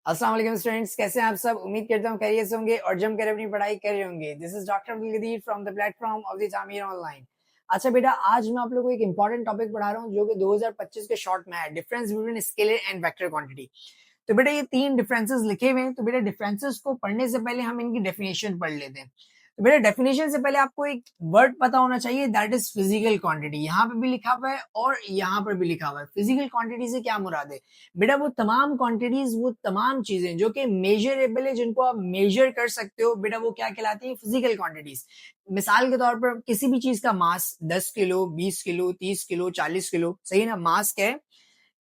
अस्सलाम वालेकुम स्टूडेंट्स, कैसे हैं आप सब। उम्मीद करता हूँ खैरियत से होंगे और जम कर अपनी पढ़ाई कर रहे होंगे। This is doctor Abdul Qadeer from the platform of the Tameer online. अच्छा बेटा, आज मैं आप लोगों को एक इंपॉर्टेंट टॉपिक पढ़ा रहा हूँ जो कि 2025 के शॉर्ट में है, difference between scalar and vector quantity. तो बेटा ये तीन डिफरेंसेस लिखे हुए हैं, तो बेटा डिफरेंसेस को पढ़ने से पहले हम इनकी डेफिनेशन पढ़ लेते हैं। तो बेटा डेफिनेशन से पहले आपको एक वर्ड पता होना चाहिए, दैट इज फिजिकल क्वांटिटी। यहाँ पे भी लिखा हुआ है और यहाँ पर भी लिखा हुआ है। फिजिकल क्वांटिटी से क्या मुराद है बेटा? वो तमाम क्वांटिटीज, वो तमाम चीजें जो कि मेजरेबल है, जिनको आप मेजर कर सकते हो, बेटा वो क्या कहलाती है? Physical quantities. मिसाल के तौर पर किसी भी चीज का मास 10 किलो, 20 किलो, 30 किलो, 40 किलो, सही ना? मास क्या है?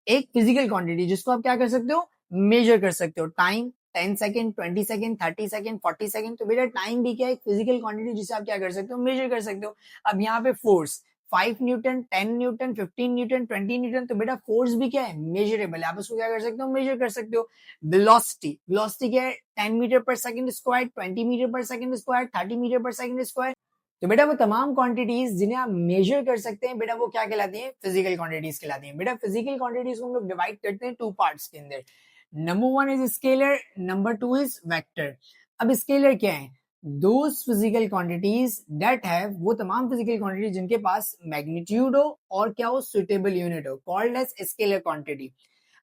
एक फिजिकल क्वांटिटी जिसको आप क्या कर सकते हो? मेजर कर सकते हो। Time 10 second, 20 second, 30 second, 40 second. तो बेटा टाइम भी क्या है? एक फिजिकल क्वांटिटी जिसे आप क्या कर सकते हो? मेजर कर सकते हो। अब यहाँ पे force 5 Newton, 10 Newton, 15 Newton, 20 Newton. तो बेटा फोर्स भी क्या है? मेजरेबल है। आप उसको क्या कर सकते हो? मेजर कर सकते हो। वेलोसिटी, वेलोसिटी क्या है? 10 मीटर पर सेकंड स्क्वायर, 20 मीटर पर सेकंड स्क्वायर, 30 मीटर पर सेकंड स्क्वायर। तो बेटा वो तमाम क्वांटिटीज जिन्हें आप मेजर कर सकते हैं, बेटा वो क्या कहलाती हैं? फिजिकल क्वांटिटीज कहलाती हैं। बेटा फिजिकल क्वांटिटीज को हम लोग डिवाइड करते हैं टू पार्ट्स के अंदर। Number one is scalar, number two is vector. अब स्केलर क्या है? Those physical quantities that have, वो तमाम फिजिकल क्वांटिटी जिनके पास मैग्नीट्यूड हो और क्या हो? सुटेबल यूनिट हो, कॉल्ड एज स्केलर क्वांटिटी।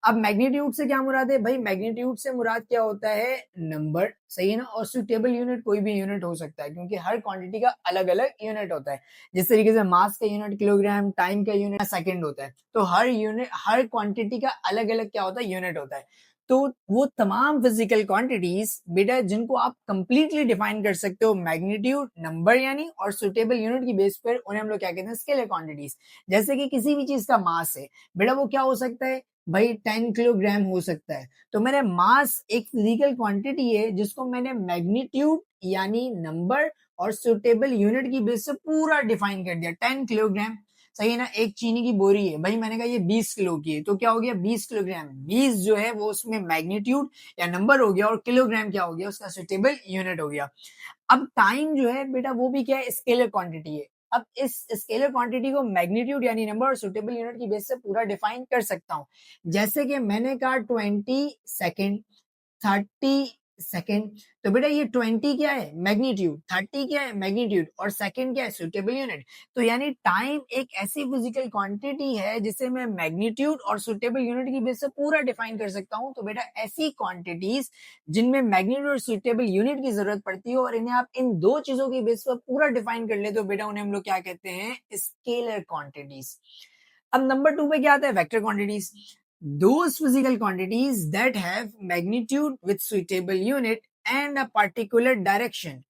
अब मैग्नीट्यूड से क्या मुराद है भाई? मैग्नीट्यूड से मुराद क्या होता है? नंबर, सही है ना? और सुटेबल यूनिट कोई भी यूनिट हो सकता है, क्योंकि हर क्वांटिटी का अलग अलग यूनिट होता है। जिस तरीके से मास का यूनिट किलोग्राम, टाइम का यूनिट सेकंड होता है, तो हर यूनिट, हर क्वांटिटी का अलग अलग क्या होता है? यूनिट होता है। तो वो तमाम फिजिकल क्वांटिटीज बेटा जिनको आप कंप्लीटली डिफाइन कर सकते हो मैग्नीट्यूड, नंबर यानी, और सुटेबल यूनिट की बेस पर, उन्हें हम लोग क्या कहते हैं? Scalar quantities. जैसे कि किसी भी चीज का मास है बेटा, वो क्या हो सकता है भाई? 10 किलोग्राम हो सकता है। तो मेरे मास एक फिजिकल क्वांटिटी है जिसको मैंने मैग्नीट्यूड यानी नंबर और सुटेबल यूनिट की बेस से पूरा डिफाइन कर दिया। 10 किलोग्राम, सही है ना? एक चीनी की बोरी है भाई, मैंने कहा ये 20 किलो की है, तो क्या हो गया? 20 किलोग्राम। 20 जो है वो उसमें मैग्नीट्यूड या नंबर हो गया, और किलोग्राम क्या हो गया? उसका सुटेबल यूनिट हो गया। अब टाइम जो है बेटा वो भी क्या है? स्केलर क्वांटिटी है। अब इस स्केलर क्वांटिटी को मैग्नीट्यूड यानी नंबर और सुटेबल यूनिट की बेस से पूरा डिफाइन कर सकता हूं। जैसे कि मैंने कहा 20 सेकेंड, 30 सेकेंड। तो बेटा ये 20 क्या है? मैग्नीट्यूड। 30 क्या है? मैग्नीट्यूड। और सेकेंड क्या है? Suitable unit. तो यानी टाइम एक ऐसी फिजिकल क्वांटिटी है जिसे मैं मैग्नीट्यूड और सुटेबल यूनिट की बेस से पूरा डिफाइन कर सकता हूं। तो बेटा ऐसी क्वांटिटीज जिनमें मैग्नीट्यूड और सुटेबल यूनिट की जरूरत पड़ती है, और इन्हें आप इन दो चीजों की बेस पर पूरा डिफाइन कर ले, तो बेटा उन्हें हम लोग क्या कहते हैं? Scalar quantities. अब नंबर टू पे क्या आता है? Vector quantities. Those physical quantities that have magnitude with suitable unit and a particular direction।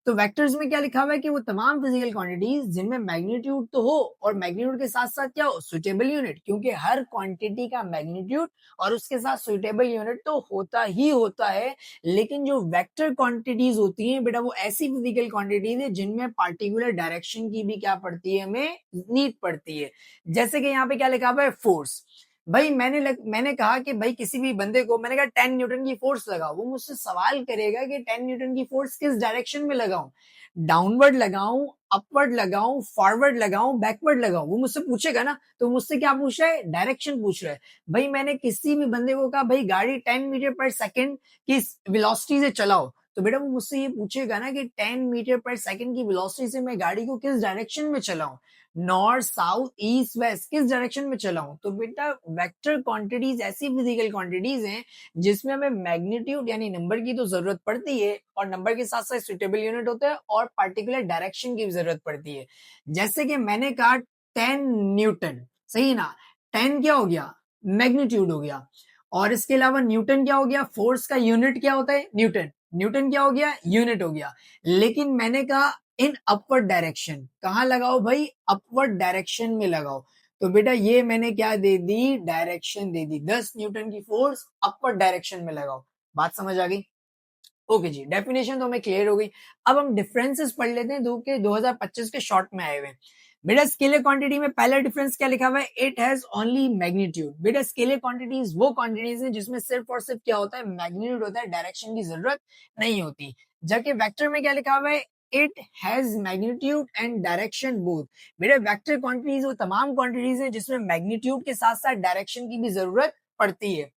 तो वेक्टर्स में क्या लिखा हुआ है कि वो तमाम फिजिकल क्वांटिटीज जिनमें मैग्नीट्यूड तो हो और मैग्नीट्यूड के साथ साथ क्या हो? Suitable unit. क्योंकि हर क्वांटिटी का मैग्नीट्यूड और उसके साथ सुटेबल यूनिट तो होता ही होता है। लेकिन जो वेक्टर क्वांटिटीज होती हैं बेटा, वो ऐसी फिजिकल क्वांटिटीज है जिनमें पार्टिकुलर डायरेक्शन की भी क्या पड़ती है? हमें नीड पड़ती है। जैसे कि यहाँ पे क्या लिखा हुआ है? फोर्स। भाई मैंने कहा कि भाई किसी भी बंदे को मैंने कहा 10 न्यूटन की फोर्स लगाओ, वो मुझसे सवाल करेगा कि 10 न्यूटन की फोर्स किस डायरेक्शन में लगाऊं? डाउनवर्ड लगाऊं, अपवर्ड लगाऊं, फॉरवर्ड लगाऊं, बैकवर्ड लगाऊं? वो मुझसे पूछेगा ना। तो मुझसे क्या पूछ रहा है? डायरेक्शन पूछ रहा है। भाई मैंने किसी भी बंदे को कहा भाई गाड़ी 10 मीटर पर सेकंड की वेलोसिटी से चलाओ, तो बेटा वो मुझसे ये पूछेगा ना कि 10 मीटर पर सेकंड की वेलोसिटी से मैं गाड़ी को किस डायरेक्शन में चलाऊं? नॉर्थ, साउथ, ईस्ट, वेस्ट, किस डायरेक्शन में चलाऊं? तो बेटा वेक्टर क्वांटिटीज ऐसी फिजिकल क्वांटिटीज हैं जिसमें हमें मैग्नीट्यूड यानी नंबर की तो जरूरत पड़ती है, और नंबर के साथ साथ सुटेबल यूनिट होता है, और पार्टिकुलर डायरेक्शन की भी जरूरत पड़ती है। जैसे कि मैंने कहा 10 न्यूटन, सही ना? 10 क्या हो गया? मैग्नीट्यूड हो गया। और इसके अलावा न्यूटन क्या हो गया? फोर्स का यूनिट क्या होता है? न्यूटन। न्यूटन क्या हो गया? यूनिट हो गया। लेकिन मैंने कहा इन अपवर्ड डायरेक्शन। कहां लगाओ भाई? अपवर्ड डायरेक्शन में लगाओ। तो बेटा ये मैंने क्या दे दी? डायरेक्शन दे दी। 10 न्यूटन की फोर्स अपवर्ड डायरेक्शन में लगाओ। बात समझ आ गई? ओके जी, डेफिनेशन तो हमें क्लियर हो गई। अब हम डिफरेंसेस पढ़ लेते हैं दो के 2025 के शॉर्ट में आए हुए। बेटा स्केलर क्वांटिटी में पहला डिफरेंस क्या लिखा हुआ है? It has only magnitude. बेटा स्केलर क्वांटिटीज वो क्वांटिटीज हैं जिसमें सिर्फ और सिर्फ क्या होता है? मैग्नीट्यूड होता है, डायरेक्शन की जरूरत नहीं होती। जबकि वेक्टर में क्या लिखा हुआ है? It has magnitude and direction both. बेटा वेक्टर क्वांटिटीज वो तमाम क्वांटिटीज हैं जिसमें मैग्नीट्यूड के साथ साथ डायरेक्शन की भी जरूरत पड़ती है।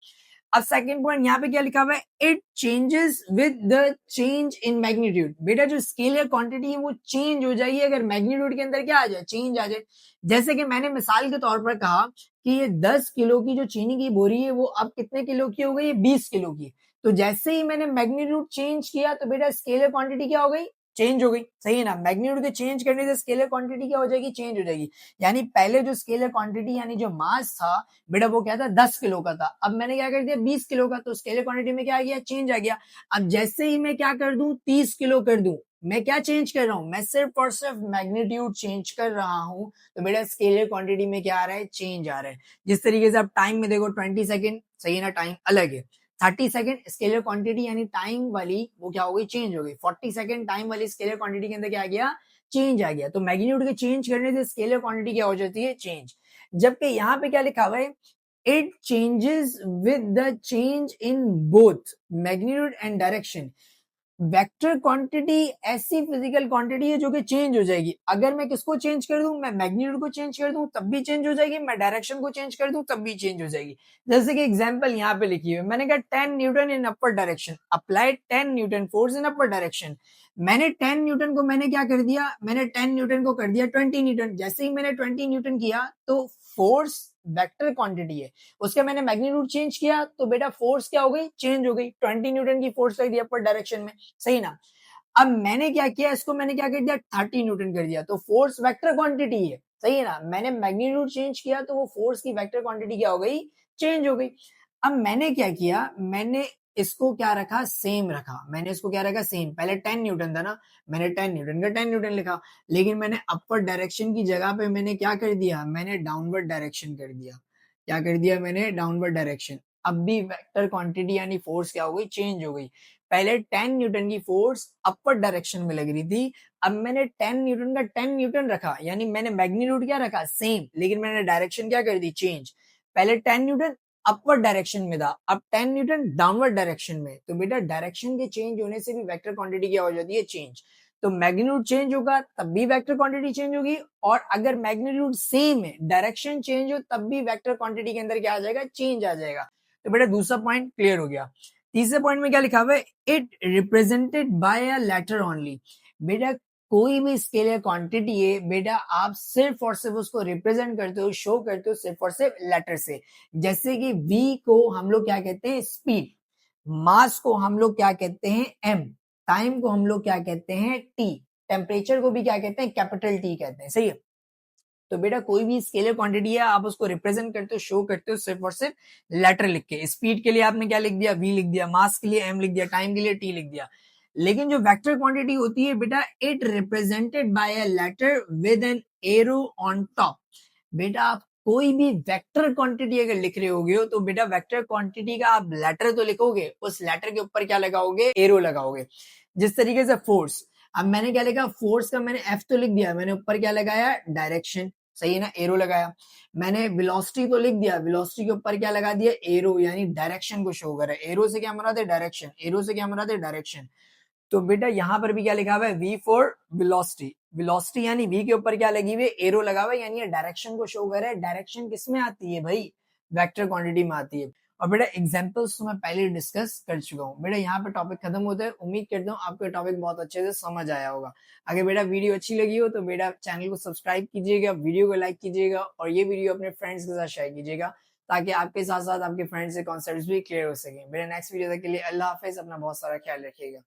अब सेकंड पॉइंट यहाँ पे क्या लिखा हुआ है, it changes with the change in magnitude. बेटा जो स्केलर क्वांटिटी है वो चेंज हो जाएगी अगर मैग्नीट्यूड के अंदर क्या आ जाए, चेंज आ जाए। जैसे कि मैंने मिसाल के तौर पर कहा कि ये 10 किलो की जो चीनी की बोरी है वो अब कितने किलो की हो गई, 20 किलो की। तो जैसे ही मैंने मैग्नीट्यूड चेंज किया तो बेटा स्केलर क्वांटिटी क्या हो गई, चेंज हो गई, सही है ना। मैग्नीट्यूड के चेंज करने से स्केलर क्वांटिटी क्या हो जाएगी, चेंज हो जाएगी। यानी पहले जो स्केलर क्वांटिटी यानी जो मास था बेटा वो क्या था, 10 किलो का था। अब मैंने क्या कर दिया, 20 किलो का, तो स्केलर क्वांटिटी में क्या आ गया, चेंज आ गया। अब जैसे ही मैं क्या कर दूं, 30 किलो कर दूं, मैं क्या चेंज कर रहा हूं, मैं सिर्फ और सिर्फ मैग्नीट्यूड चेंज कर रहा हूं, तो बेटा स्केलर क्वांटिटी में क्या आ रहा है, चेंज आ रहा है। जिस तरीके से आप टाइम में देखो 20 सेकेंड, सही है ना, टाइम अलग है। 30 सेकेंड स्केलर क्वांटिटी यानी टाइम वाली वो क्या हो गई, चेंज हो गई। 40 सेकेंड टाइम वाली स्केलर क्वांटिटी के अंदर क्या आ गया, चेंज आ गया। तो मैग्नीट्यूड के चेंज करने से स्केलर क्वांटिटी क्या हो जाती है, चेंज। जबकि यहाँ पे क्या लिखा हुआ है, it changes with the change in both magnitude and direction. Vector quantity ऐसी फिजिकल क्वांटिटी है जो कि चेंज हो जाएगी। अगर मैं किसको चेंज कर दूं, मैं मैग्नीट्यूड को चेंज कर दूं तब भी चेंज हो जाएगी, मैं डायरेक्शन को चेंज कर दूं तब भी चेंज हो जाएगी। जैसे कि एग्जांपल यहाँ पे लिखी है, मैंने कहा 10 Newton in upper direction, applied 10 Newton force in upper direction. मैंने 10 न्यूटन को मैंने क्या कर दिया, मैंने 10 न्यूटन को कर दिया 20 न्यूटन। जैसे ही मैंने 20 न्यूटन किया तो फोर्स वेक्टर क्वांटिटी है, उसका मैंने मैग्नीट्यूड चेंज किया तो बेटा फोर्स क्या हो गई, चेंज हो गई। 20 न्यूटन की फोर्स लग दी अपर डायरेक्शन में, सही ना। अब मैंने क्या किया, इसको मैंने क्या कर दिया, 30 न्यूटन कर दिया, तो फोर्स वेक्टर क्वांटिटी है, सही है ना। मैंने मैग्नीट्यूड चेंज किया तो वो फोर्स की वेक्टर क्वांटिटी क्या हो गई, चेंज हो गई। अब मैंने क्या किया, मैंने इसको क्या रखा, सेम रखा। मैंने इसको क्या रखा, सेम। पहले 10 न्यूटन था ना, मैंने 10 न्यूटन का 10 न्यूटन लिखा। लेकिन मैंने अपर डायरेक्शन की जगह पे मैंने क्या कर दिया, मैंने डाउनवर्ड डायरेक्शन कर दिया। क्या कर दिया मैंने, डाउनवर्ड डायरेक्शन। अब भी वेक्टर क्वांटिटी यानी फोर्स क्या हो गई, चेंज हो गई। पहले 10 न्यूटन की फोर्स अपर डायरेक्शन में लग रही थी, अब मैंने 10 न्यूटन का 10 न्यूटन रखा, यानी मैंने मैग्नीट्यूड क्या रखा, सेम, लेकिन मैंने डायरेक्शन क्या कर दी, चेंज। पहले 10 न्यूटन अपर डायरेक्शन में था, अब 10 न्यूटन डाउनवर्ड डायरेक्शन में। तो बेटा डायरेक्शन के चेंज होने से भी वेक्टर क्वांटिटी क्या हो जाती है, चेंज। तो मैग्नीट्यूड चेंज होगा तब भी वेक्टर क्वांटिटी चेंज होगी, और अगर मैग्नीट्यूड सेम है, डायरेक्शन चेंज हो तब भी वेक्टर क्वांटिटी के अंदर क्या आ जाएगा, चेंज आ जाएगा। तो बेटा दूसरा पॉइंट क्लियर हो गया। तीसरे पॉइंट में क्या लिखा हुआ है, it represented by a letter only. बेटा कोई भी स्केलर क्वांटिटी है बेटा, आप सिर्फ और सिर्फ उसको रिप्रेजेंट करते हो, शो करते हो सिर्फ और सिर्फ लेटर से। जैसे कि v को हम लोग क्या कहते हैं, स्पीड। मास को हम लोग क्या कहते हैं, m। टाइम को हम लोग क्या कहते हैं, t। टेम्परेचर को भी क्या कहते हैं, कैपिटल T कहते हैं, सही है। तो बेटा कोई भी स्केलर क्वांटिटी है, आप उसको रिप्रेजेंट करते हो, शो करते हो सिर्फ और सिर्फ लेटर लिख के। स्पीड के लिए आपने क्या लिख दिया, v लिख दिया, मास के लिए m लिख दिया, टाइम के लिए t लिख दिया। लेकिन जो वेक्टर क्वांटिटी होती है बेटा, it represented by a letter with an arrow on top. बेटा आप कोई भी वेक्टर क्वांटिटी अगर लिख रहे होगे हो तो बेटा वेक्टर क्वांटिटी का आप लेटर तो लिखोगे, उस लेटर के ऊपर क्या लगाओगे, एरो लगाओगे। जिस तरीके से फोर्स, अब मैंने क्या लिखा, फोर्स का मैंने एफ तो लिख दिया, मैंने ऊपर क्या लगाया, डायरेक्शन, सही है ना, एरो लगाया। मैंने वेलोसिटी तो लिख दिया, वेलोसिटी के ऊपर क्या लगा दिया, एरो, यानी डायरेक्शन को शो कर रहा है। एरो से क्या मरा था, डायरेक्शन, एरो से क्या मरा था, डायरेक्शन। तो बेटा यहाँ पर भी क्या लिखा हुआ है, v फॉर वेलोसिटी। वेलोसिटी यानी v के ऊपर क्या लगी हुई है, एरो लगा हुआ है, यानी ये डायरेक्शन को शो कर रहा है। डायरेक्शन किस में आती है भाई, वेक्टर क्वांटिटी में आती है। और बेटा एग्जांपल्स तो मैं पहले डिस्कस कर चुका हूँ। बेटा यहाँ पे टॉपिक खत्म होता है। उम्मीद करता हूँ आपको टॉपिक बहुत अच्छे से समझ आया होगा। अगर बेटा वीडियो अच्छी लगी हो तो बेटा चैनल को सब्सक्राइब कीजिएगा, वीडियो को लाइक कीजिएगा, और ये वीडियो अपने फ्रेंड्स के साथ शेयर कीजिएगा, ताकि आपके साथ साथ आपके फ्रेंड्स के कॉन्सेप्ट्स भी क्लियर हो सके। मेरा नेक्स्ट वीडियो तक के लिए अल्लाह हाफिज, अपना बहुत सारा ख्याल रखिएगा।